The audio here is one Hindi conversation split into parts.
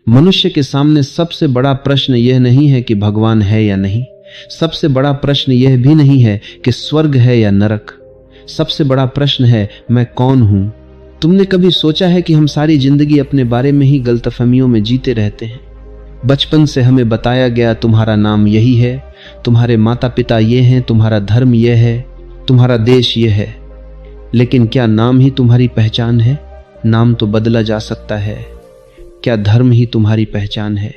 मनुष्य के सामने सबसे बड़ा प्रश्न यह नहीं है कि भगवान है या नहीं। सबसे बड़ा प्रश्न यह भी नहीं है कि स्वर्ग है या नरक। सबसे बड़ा प्रश्न है, मैं कौन हूं? तुमने कभी सोचा है कि हम सारी जिंदगी अपने बारे में ही गलतफहमियों में जीते रहते हैं। बचपन से हमें बताया गया तुम्हारा नाम यही है, तुम्हारे माता पिता ये हैं, तुम्हारा धर्म यह है, तुम्हारा देश यह है। लेकिन क्या नाम ही तुम्हारी पहचान है? नाम तो बदला जा सकता है। क्या धर्म ही तुम्हारी पहचान है?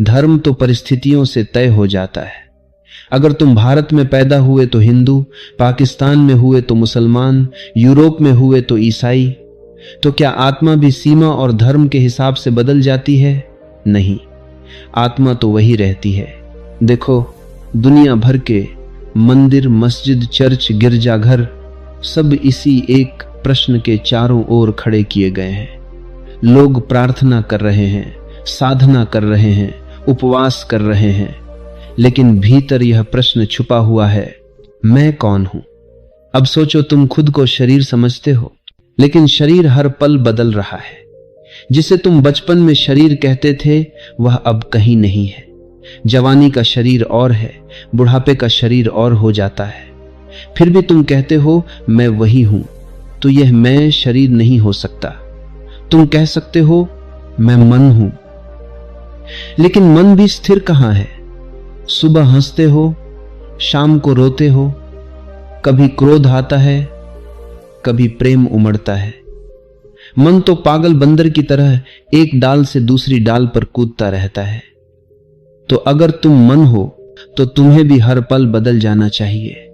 धर्म तो परिस्थितियों से तय हो जाता है। अगर तुम भारत में पैदा हुए तो हिंदू, पाकिस्तान में हुए तो मुसलमान, यूरोप में हुए तो ईसाई। तो क्या आत्मा भी सीमा और धर्म के हिसाब से बदल जाती है? नहीं, आत्मा तो वही रहती है। देखो, दुनिया भर के मंदिर, मस्जिद, चर्च, गिरजाघर सब इसी एक प्रश्न के चारों ओर खड़े किए गए हैं। लोग प्रार्थना कर रहे हैं, साधना कर रहे हैं, उपवास कर रहे हैं, लेकिन भीतर यह प्रश्न छुपा हुआ है, मैं कौन हूं? अब सोचो, तुम खुद को शरीर समझते हो, लेकिन शरीर हर पल बदल रहा है। जिसे तुम बचपन में शरीर कहते थे वह अब कहीं नहीं है। जवानी का शरीर और है, बुढ़ापे का शरीर और हो जाता है। फिर भी तुम कहते हो मैं वही हूं, तो यह मैं शरीर नहीं हो सकता। तुम कह सकते हो मैं मन हूं, लेकिन मन भी स्थिर कहां है? सुबह हंसते हो, शाम को रोते हो, कभी क्रोध आता है, कभी प्रेम उमड़ता है। मन तो पागल बंदर की तरह एक डाल से दूसरी डाल पर कूदता रहता है। तो अगर तुम मन हो तो तुम्हें भी हर पल बदल जाना चाहिए,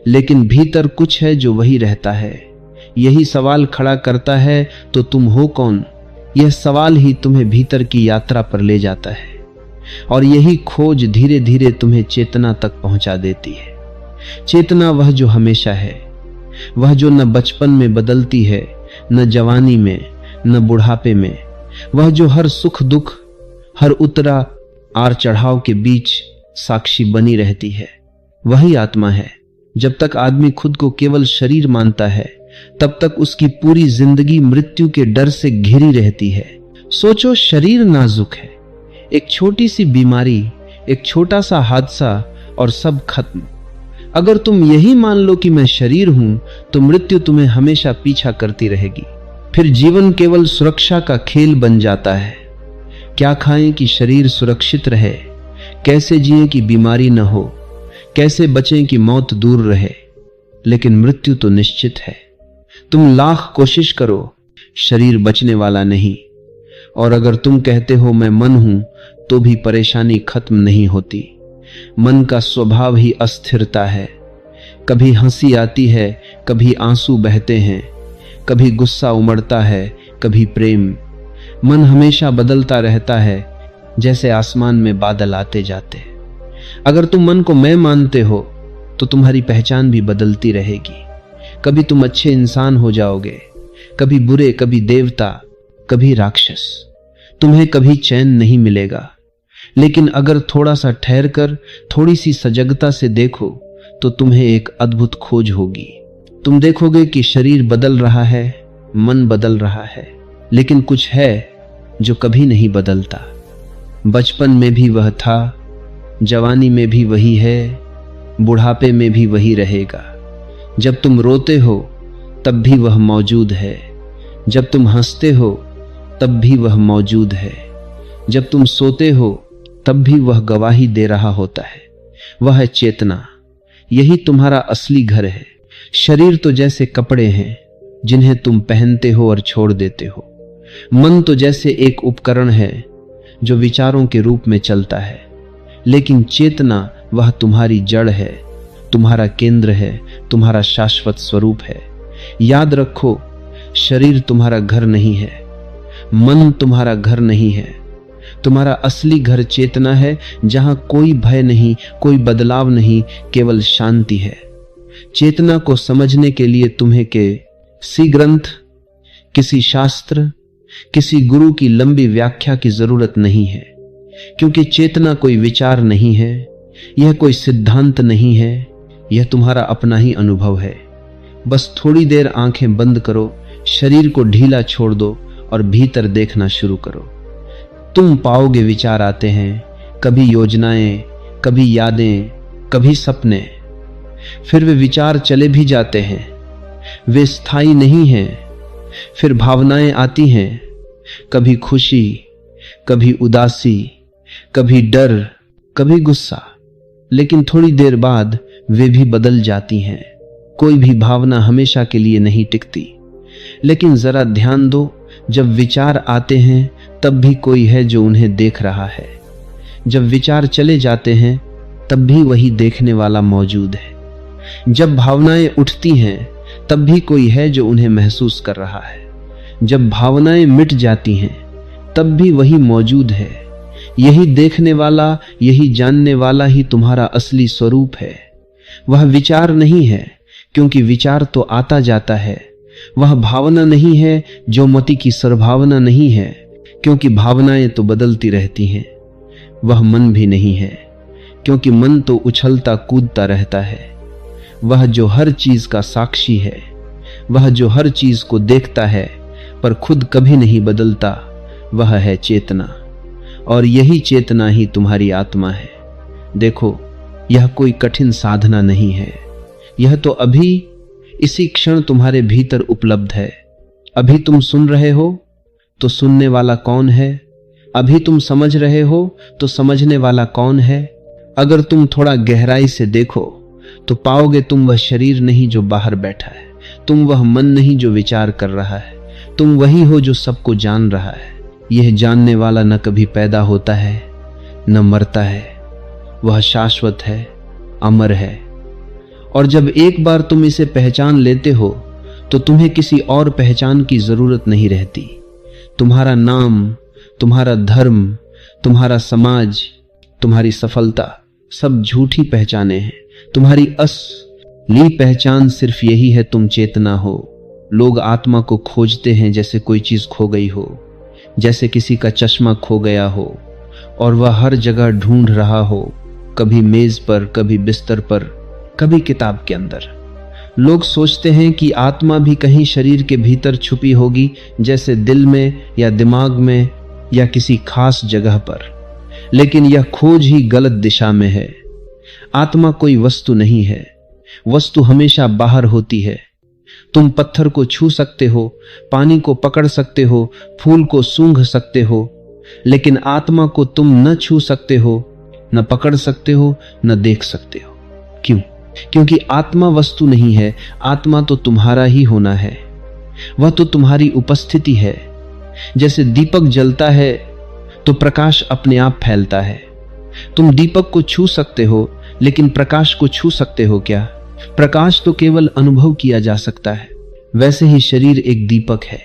लेकिन भीतर कुछ है जो वही रहता है। यही सवाल खड़ा करता है, तो तुम हो कौन? यह सवाल ही तुम्हें भीतर की यात्रा पर ले जाता है, और यही खोज धीरे धीरे तुम्हें चेतना तक पहुंचा देती है। चेतना वह जो हमेशा है, वह जो न बचपन में बदलती है, न जवानी में, न बुढ़ापे में। वह जो हर सुख दुख, हर उतरा आर चढ़ाव के बीच साक्षी बनी रहती है, वही आत्मा है। जब तक आदमी खुद को केवल शरीर मानता है, तब तक उसकी पूरी जिंदगी मृत्यु के डर से घिरी रहती है। सोचो, शरीर नाजुक है, एक छोटी सी बीमारी, एक छोटा सा हादसा और सब खत्म। अगर तुम यही मान लो कि मैं शरीर हूं, तो मृत्यु तुम्हें हमेशा पीछा करती रहेगी। फिर जीवन केवल सुरक्षा का खेल बन जाता है। क्या खाएं कि शरीर सुरक्षित रहे, कैसे जिएं कि बीमारी न हो, कैसे बचें कि मौत दूर रहे। लेकिन मृत्यु तो निश्चित है। तुम लाख कोशिश करो, शरीर बचने वाला नहीं। और अगर तुम कहते हो मैं मन हूं, तो भी परेशानी खत्म नहीं होती। मन का स्वभाव ही अस्थिरता है। कभी हंसी आती है, कभी आंसू बहते हैं, कभी गुस्सा उमड़ता है, कभी प्रेम। मन हमेशा बदलता रहता है, जैसे आसमान में बादल आते जाते। अगर तुम मन को मैं मानते हो, तो तुम्हारी पहचान भी बदलती रहेगी। कभी तुम अच्छे इंसान हो जाओगे, कभी बुरे, कभी देवता, कभी राक्षस। तुम्हें कभी चैन नहीं मिलेगा। लेकिन अगर थोड़ा सा ठहर कर, थोड़ी सी सजगता से देखो, तो तुम्हें एक अद्भुत खोज होगी। तुम देखोगे कि शरीर बदल रहा है, मन बदल रहा है, लेकिन कुछ है जो कभी नहीं बदलता। बचपन में भी वह था, जवानी में भी वही है, बुढ़ापे में भी वही रहेगा। जब तुम रोते हो तब भी वह मौजूद है, जब तुम हंसते हो तब भी वह मौजूद है, जब तुम सोते हो तब भी वह गवाही दे रहा होता है। वह है चेतना। यही तुम्हारा असली घर है। शरीर तो जैसे कपड़े हैं जिन्हें तुम पहनते हो और छोड़ देते हो। मन तो जैसे एक उपकरण है जो विचारों के रूप में चलता है, लेकिन चेतना वह तुम्हारी जड़ है, तुम्हारा केंद्र है, तुम्हारा शाश्वत स्वरूप है। याद रखो, शरीर तुम्हारा घर नहीं है, मन तुम्हारा घर नहीं है। तुम्हारा असली घर चेतना है, जहां कोई भय नहीं, कोई बदलाव नहीं, केवल शांति है। चेतना को समझने के लिए तुम्हें किसी ग्रंथ, किसी शास्त्र, किसी गुरु की लंबी व्याख्या की जरूरत नहीं है, क्योंकि चेतना कोई विचार नहीं है, यह कोई सिद्धांत नहीं है, यह तुम्हारा अपना ही अनुभव है। बस थोड़ी देर आंखें बंद करो, शरीर को ढीला छोड़ दो और भीतर देखना शुरू करो। तुम पाओगे विचार आते हैं, कभी योजनाएं, कभी यादें, कभी सपने। फिर वे विचार चले भी जाते हैं, वे स्थायी नहीं हैं। फिर भावनाएं आती हैं, कभी खुशी, कभी उदासी, कभी डर, कभी गुस्सा। लेकिन थोड़ी देर बाद वे भी बदल जाती हैं। कोई भी भावना हमेशा के लिए नहीं टिकती। लेकिन जरा ध्यान दो, जब विचार आते हैं तब भी कोई है जो उन्हें देख रहा है। जब विचार चले जाते हैं तब भी वही देखने वाला मौजूद है। जब भावनाएं उठती हैं तब भी कोई है जो उन्हें महसूस कर रहा है। जब भावनाएं मिट जाती हैं तब भी वही मौजूद है। यही देखने वाला, यही जानने वाला ही तुम्हारा असली स्वरूप है। वह विचार नहीं है, क्योंकि विचार तो आता जाता है। वह भावना नहीं है जो मति की सर्वभावना नहीं है, क्योंकि भावनाएं तो बदलती रहती हैं। वह मन भी नहीं है, क्योंकि मन तो उछलता कूदता रहता है। वह जो हर चीज का साक्षी है, वह जो हर चीज को देखता है पर खुद कभी नहीं बदलता, वह है चेतना। और यही चेतना ही तुम्हारी आत्मा है। देखो, यह कोई कठिन साधना नहीं है। यह तो अभी इसी क्षण तुम्हारे भीतर उपलब्ध है। अभी तुम सुन रहे हो तो सुनने वाला कौन है? अभी तुम समझ रहे हो तो समझने वाला कौन है? अगर तुम थोड़ा गहराई से देखो तो पाओगे तुम वह शरीर नहीं जो बाहर बैठा है, तुम वह मन नहीं जो विचार कर रहा है, तुम वही हो जो सबको जान रहा है। यह जानने वाला न कभी पैदा होता है न मरता है, वह शाश्वत है, अमर है। और जब एक बार तुम इसे पहचान लेते हो तो तुम्हें किसी और पहचान की जरूरत नहीं रहती। तुम्हारा नाम, तुम्हारा धर्म, तुम्हारा समाज, तुम्हारी सफलता सब झूठी पहचाने हैं। तुम्हारी असली पहचान सिर्फ यही है, तुम चेतना हो। लोग आत्मा को खोजते हैं जैसे कोई चीज खो गई हो, जैसे किसी का चश्मा खो गया हो और वह हर जगह ढूंढ रहा हो, कभी मेज पर, कभी बिस्तर पर, कभी किताब के अंदर। लोग सोचते हैं कि आत्मा भी कहीं शरीर के भीतर छुपी होगी, जैसे दिल में या दिमाग में या किसी खास जगह पर। लेकिन यह खोज ही गलत दिशा में है। आत्मा कोई वस्तु नहीं है, वस्तु हमेशा बाहर होती है। तुम पत्थर को छू सकते हो, पानी को पकड़ सकते हो, फूल को सूंघ सकते हो, लेकिन आत्मा को तुम न छू सकते हो, न पकड़ सकते हो, न देख सकते हो। क्यों? क्योंकि आत्मा वस्तु नहीं है। आत्मा तो तुम्हारा ही होना है, वह तो तुम्हारी उपस्थिति है। जैसे दीपक जलता है तो प्रकाश अपने आप फैलता है। तुम दीपक को छू सकते हो, लेकिन प्रकाश को छू सकते हो क्या? प्रकाश तो केवल अनुभव किया जा सकता है। वैसे ही शरीर एक दीपक है,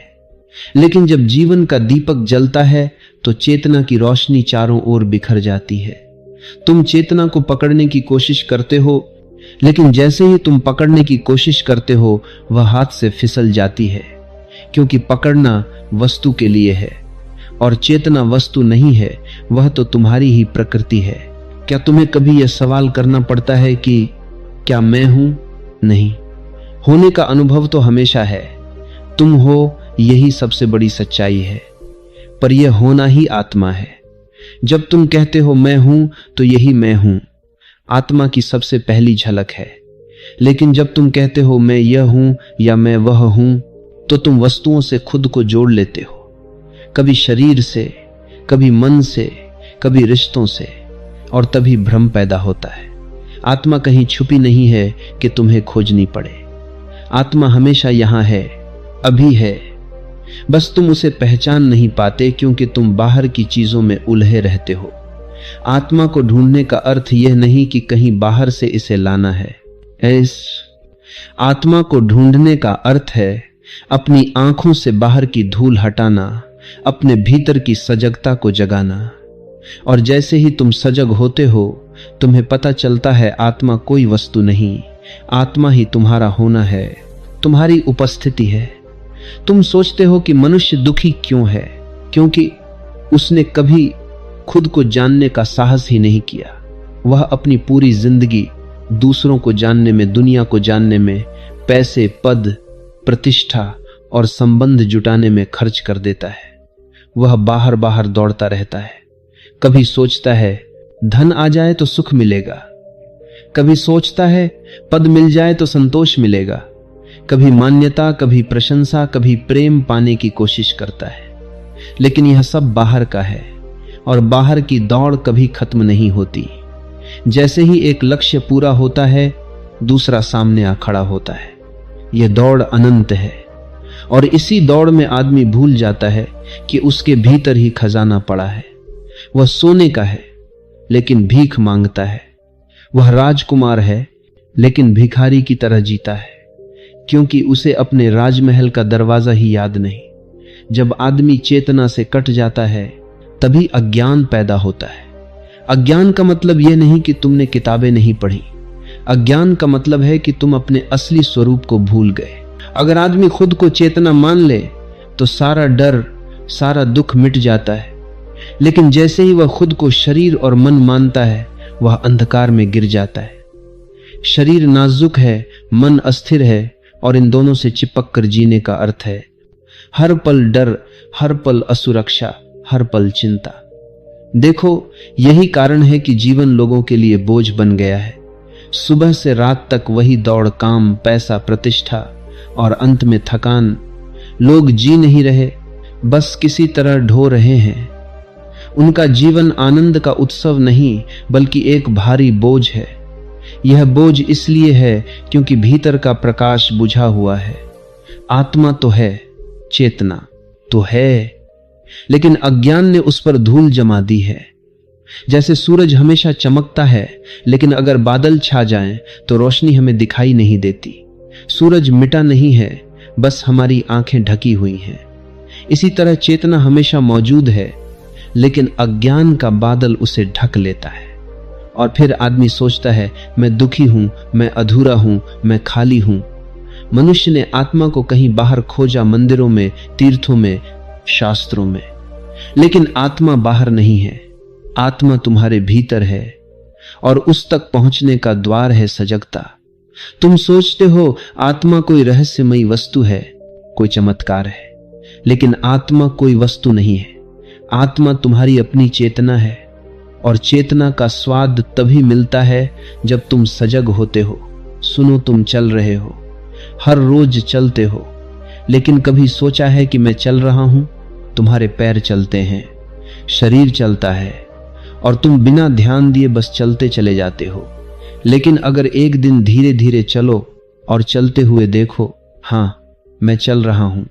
लेकिन जब जीवन का दीपक जलता है तो चेतना की रोशनी चारों ओर बिखर जाती है। तुम चेतना को पकड़ने की कोशिश करते हो, लेकिन जैसे ही तुम पकड़ने की कोशिश करते हो वह हाथ से फिसल जाती है, क्योंकि पकड़ना वस्तु के लिए है और चेतना वस्तु नहीं है, वह तो तुम्हारी ही प्रकृति है। क्या तुम्हें कभी यह सवाल करना पड़ता है कि क्या मैं हूं? नहीं, होने का अनुभव तो हमेशा है। तुम हो, यही सबसे बड़ी सच्चाई है। पर यह होना ही आत्मा है। जब तुम कहते हो मैं हूं, तो यही मैं हूं आत्मा की सबसे पहली झलक है। लेकिन जब तुम कहते हो मैं यह हूं या मैं वह हूं, तो तुम वस्तुओं से खुद को जोड़ लेते हो, कभी शरीर से, कभी मन से, कभी रिश्तों से, और तभी भ्रम पैदा होता है। आत्मा कहीं छुपी नहीं है कि तुम्हें खोजनी पड़े। आत्मा हमेशा यहां है, अभी है। बस तुम उसे पहचान नहीं पाते क्योंकि तुम बाहर की चीजों में उलझे रहते हो। आत्मा को ढूंढने का अर्थ यह नहीं कि कहीं बाहर से इसे लाना है। आत्मा को ढूंढने का अर्थ है अपनी आंखों से बाहर की धूल हटाना, अपने भीतर की सजगता को जगाना। और जैसे ही तुम सजग होते हो, तुम्हें पता चलता है आत्मा कोई वस्तु नहीं, आत्मा ही तुम्हारा होना है, तुम्हारी उपस्थिति है। तुम सोचते हो कि मनुष्य दुखी क्यों है? क्योंकि उसने कभी खुद को जानने का साहस ही नहीं किया। वह अपनी पूरी जिंदगी दूसरों को जानने में, दुनिया को जानने में, पैसे, पद, प्रतिष्ठा और संबंध जुटाने में खर्च कर देता है। वह बाहर बाहर दौड़ता रहता है। कभी सोचता है धन आ जाए तो सुख मिलेगा, कभी सोचता है पद मिल जाए तो संतोष मिलेगा, कभी मान्यता, कभी प्रशंसा, कभी प्रेम पाने की कोशिश करता है। लेकिन यह सब बाहर का है और बाहर की दौड़ कभी खत्म नहीं होती। जैसे ही एक लक्ष्य पूरा होता है, दूसरा सामने आ खड़ा होता है। यह दौड़ अनंत है और इसी दौड़ में आदमी भूल जाता है कि उसके भीतर ही खजाना पड़ा है। वह सोने का है लेकिन भीख मांगता है। वह राजकुमार है लेकिन भिखारी की तरह जीता है, क्योंकि उसे अपने राजमहल का दरवाजा ही याद नहीं। जब आदमी चेतना से कट जाता है तभी अज्ञान पैदा होता है। अज्ञान का मतलब यह नहीं कि तुमने किताबें नहीं पढ़ी। अज्ञान का मतलब है कि तुम अपने असली स्वरूप को भूल गए। अगर आदमी खुद को चेतना मान ले तो सारा डर, सारा दुख मिट जाता है। लेकिन जैसे ही वह खुद को शरीर और मन मानता है, वह अंधकार में गिर जाता है। शरीर नाजुक है, मन अस्थिर है, और इन दोनों से चिपक कर जीने का अर्थ है हर पल डर, हर पल असुरक्षा, हर पल चिंता। देखो, यही कारण है कि जीवन लोगों के लिए बोझ बन गया है। सुबह से रात तक वही दौड़, काम, पैसा, प्रतिष्ठा और अंत में थकान। लोग जी नहीं रहे, बस किसी तरह ढो रहे हैं। उनका जीवन आनंद का उत्सव नहीं बल्कि एक भारी बोझ है। यह बोझ इसलिए है क्योंकि भीतर का प्रकाश बुझा हुआ है। आत्मा तो है, चेतना तो है, लेकिन अज्ञान ने उस पर धूल जमा दी है। जैसे सूरज हमेशा चमकता है, लेकिन अगर बादल छा जाएं तो रोशनी हमें दिखाई नहीं देती। सूरज मिटा नहीं है, बस हमारी आंखें ढकी हुई हैं। इसी तरह चेतना हमेशा मौजूद है, लेकिन अज्ञान का बादल उसे ढक लेता है। और फिर आदमी सोचता है मैं दुखी हूं, मैं अधूरा हूं, मैं खाली हूं। मनुष्य ने आत्मा को कहीं बाहर खोजा, मंदिरों में, तीर्थों में, शास्त्रों में। लेकिन आत्मा बाहर नहीं है, आत्मा तुम्हारे भीतर है और उस तक पहुंचने का द्वार है सजगता। तुम सोचते हो आत्मा कोई रहस्यमयी वस्तु है, कोई चमत्कार है, लेकिन आत्मा कोई वस्तु नहीं है। आत्मा तुम्हारी अपनी चेतना है, और चेतना का स्वाद तभी मिलता है जब तुम सजग होते हो। सुनो, तुम चल रहे हो, हर रोज चलते हो, लेकिन कभी सोचा है कि मैं चल रहा हूं? तुम्हारे पैर चलते हैं, शरीर चलता है, और तुम बिना ध्यान दिए बस चलते चले जाते हो। लेकिन अगर एक दिन धीरे धीरे चलो और चलते हुए देखो, हां मैं चल रहा हूं,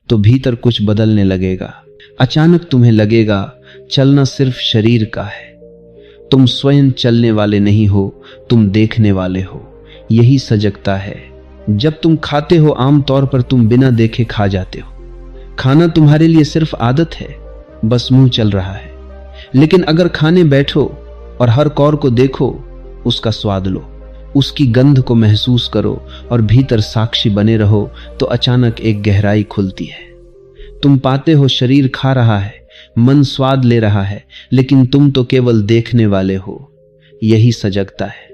तो भीतर कुछ बदलने लगेगा। अचानक तुम्हें लगेगा चलना सिर्फ शरीर का है। तुम स्वयं चलने वाले नहीं हो, तुम देखने वाले हो। यही सजगता है। जब तुम खाते हो, आमतौर पर तुम बिना देखे खा जाते हो। खाना तुम्हारे लिए सिर्फ आदत है, बस मुंह चल रहा है। लेकिन अगर खाने बैठो और हर कौर को देखो, उसका स्वाद लो, उसकी गंध को महसूस करो और भीतर साक्षी बने रहो, तो अचानक एक गहराई खुलती है। तुम पाते हो शरीर खा रहा है, मन स्वाद ले रहा है, लेकिन तुम तो केवल देखने वाले हो। यही सजगता है।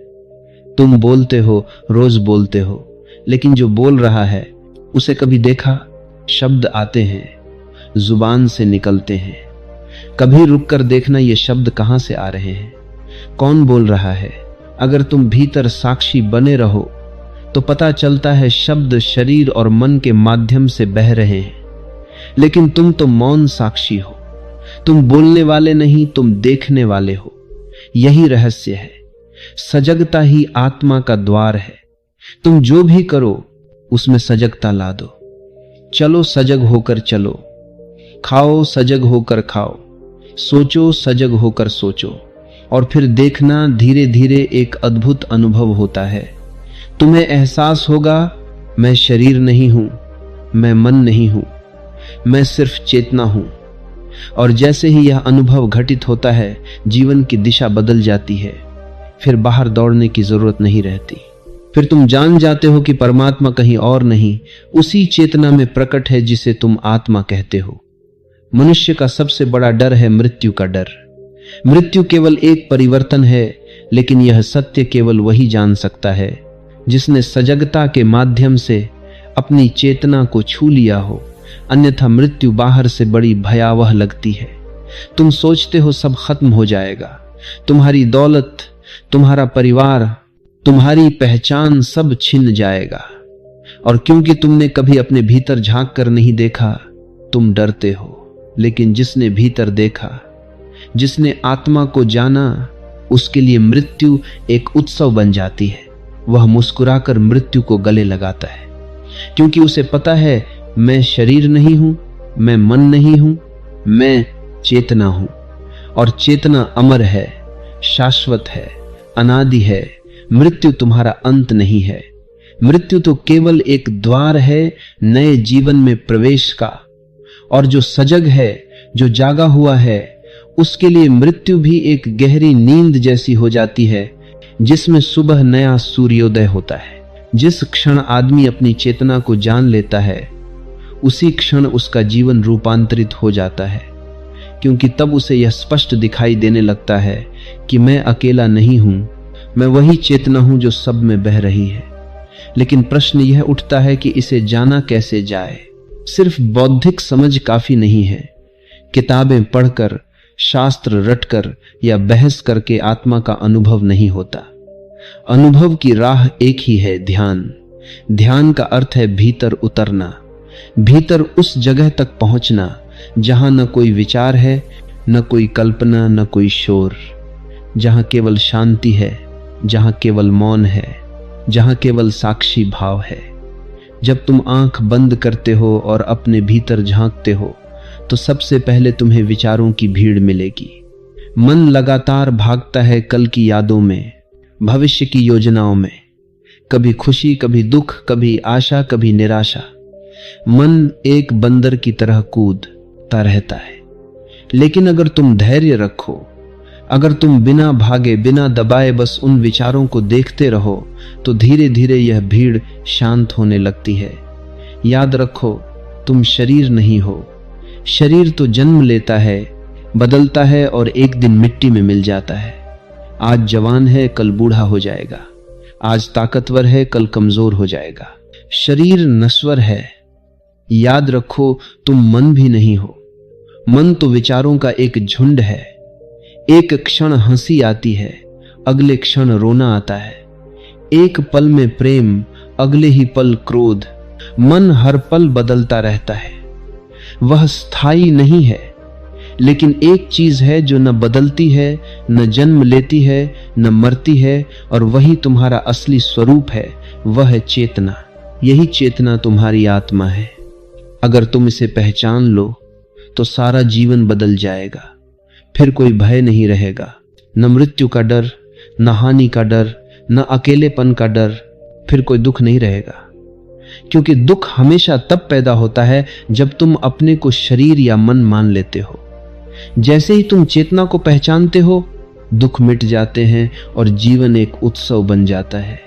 तुम बोलते हो, रोज बोलते हो, लेकिन जो बोल रहा है उसे कभी देखा? शब्द आते हैं, जुबान से निकलते हैं। कभी रुक कर देखना ये शब्द कहां से आ रहे हैं, कौन बोल रहा है। अगर तुम भीतर साक्षी बने रहो तो पता चलता है शब्द शरीर और मन के माध्यम से बह रहे हैं, लेकिन तुम तो मौन साक्षी हो। तुम बोलने वाले नहीं, तुम देखने वाले हो। यही रहस्य है। सजगता ही आत्मा का द्वार है। तुम जो भी करो उसमें सजगता ला दो। चलो सजग होकर चलो, खाओ सजग होकर खाओ, सोचो सजग होकर सोचो, और फिर देखना धीरे धीरे एक अद्भुत अनुभव होता है। तुम्हें एहसास होगा मैं शरीर नहीं हूं, मैं मन नहीं हूं, मैं सिर्फ चेतना हूं। और जैसे ही यह अनुभव घटित होता है, जीवन की दिशा बदल जाती है। फिर बाहर दौड़ने की जरूरत नहीं रहती। फिर तुम जान जाते हो कि परमात्मा कहीं और नहीं, उसी चेतना में प्रकट है जिसे तुम आत्मा कहते हो। मनुष्य का सबसे बड़ा डर है मृत्यु का डर। मृत्यु केवल एक परिवर्तन है, लेकिन यह सत्य केवल वही जान सकता है जिसने सजगता के माध्यम से अपनी चेतना को छू लिया हो अन्यथा मृत्यु बाहर से बड़ी भयावह लगती है। तुम सोचते हो सब खत्म हो जाएगा, तुम्हारी दौलत, तुम्हारा परिवार, तुम्हारी पहचान सब छिन जाएगा, और क्योंकि तुमने कभी अपने भीतर झांक कर नहीं देखा, तुम डरते हो। लेकिन जिसने भीतर देखा, जिसने आत्मा को जाना, उसके लिए मृत्यु एक उत्सव बन जाती है। वह मुस्कुराकर मृत्यु को गले लगाता है, क्योंकि उसे पता है मैं शरीर नहीं हूं, मैं मन नहीं हूं, मैं चेतना हूं, और चेतना अमर है, शाश्वत है, अनादि है। मृत्यु तुम्हारा अंत नहीं है। मृत्यु तो केवल एक द्वार है नए जीवन में प्रवेश का, और जो सजग है, जो जागा हुआ है, उसके लिए मृत्यु भी एक गहरी नींद जैसी हो जाती है, जिसमें सुबह नया सूर्योदय होता है। जिस क्षण आदमी अपनी चेतना को जान लेता है, उसी क्षण उसका जीवन रूपांतरित हो जाता है, क्योंकि तब उसे यह स्पष्ट दिखाई देने लगता है कि मैं अकेला नहीं हूं, मैं वही चेतना हूं जो सब में बह रही है। लेकिन प्रश्न यह उठता है कि इसे जाना कैसे जाए। सिर्फ बौद्धिक समझ काफी नहीं है। किताबें पढ़कर, शास्त्र रटकर या बहस करके आत्मा का अनुभव नहीं होता। अनुभव की राह एक ही है, ध्यान। ध्यान का अर्थ है भीतर उतरना, भीतर उस जगह तक पहुंचना जहां न कोई विचार है, न कोई कल्पना, न कोई शोर, जहां केवल शांति है, जहां केवल मौन है, जहां केवल साक्षी भाव है। जब तुम आंख बंद करते हो और अपने भीतर झांकते हो, तो सबसे पहले तुम्हें विचारों की भीड़ मिलेगी। मन लगातार भागता है कल की यादों में, भविष्य की योजनाओं में, कभी खुशी, कभी दुख, कभी आशा, कभी निराशा। मन एक बंदर की तरह कूदता रहता है। लेकिन अगर तुम धैर्य रखो, अगर तुम बिना भागे, बिना दबाए बस उन विचारों को देखते रहो, तो धीरे धीरे यह भीड़ शांत होने लगती है। याद रखो, तुम शरीर नहीं हो। शरीर तो जन्म लेता है, बदलता है और एक दिन मिट्टी में मिल जाता है। आज जवान है, कल बूढ़ा हो जाएगा। आज ताकतवर है, कल कमजोर हो जाएगा। शरीर नश्वर है। याद रखो, तुम मन भी नहीं हो। मन तो विचारों का एक झुंड है। एक क्षण हंसी आती है, अगले क्षण रोना आता है। एक पल में प्रेम, अगले ही पल क्रोध। मन हर पल बदलता रहता है। वह स्थायी नहीं है। लेकिन एक चीज है जो न बदलती है, न जन्म लेती है, न मरती है, और वही तुम्हारा असली स्वरूप है। वह है चेतना। यही चेतना तुम्हारी आत्मा है। अगर तुम इसे पहचान लो, तो सारा जीवन बदल जाएगा। फिर कोई भय नहीं रहेगा, न मृत्यु का डर, न हानि का डर, न अकेलेपन का डर। फिर कोई दुख नहीं रहेगा, क्योंकि दुख हमेशा तब पैदा होता है जब तुम अपने को शरीर या मन मान लेते हो। जैसे ही तुम चेतना को पहचानते हो, दुख मिट जाते हैं और जीवन एक उत्सव बन जाता है।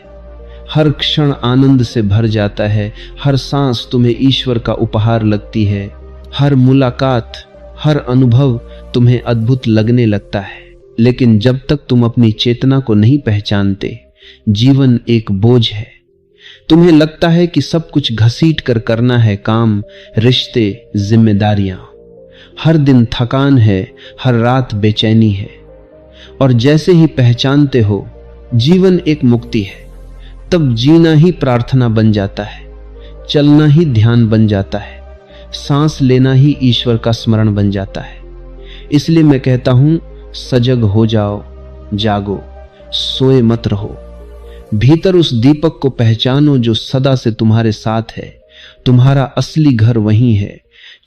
हर क्षण आनंद से भर जाता है। हर सांस तुम्हें ईश्वर का उपहार लगती है। हर मुलाकात, हर अनुभव तुम्हें अद्भुत लगने लगता है। लेकिन जब तक तुम अपनी चेतना को नहीं पहचानते, जीवन एक बोझ है। तुम्हें लगता है कि सब कुछ घसीट कर करना है, काम, रिश्ते, जिम्मेदारियां। हर दिन थकान है, हर रात बेचैनी है। और जैसे ही पहचानते हो जीवन एक मुक्ति है, तब जीना ही प्रार्थना बन जाता है, चलना ही ध्यान बन जाता है, सांस लेना ही ईश्वर का स्मरण बन जाता है। इसलिए मैं कहता हूं, सजग हो जाओ, जागो, सोए मत रहो। भीतर उस दीपक को पहचानो जो सदा से तुम्हारे साथ है। तुम्हारा असली घर वहीं है,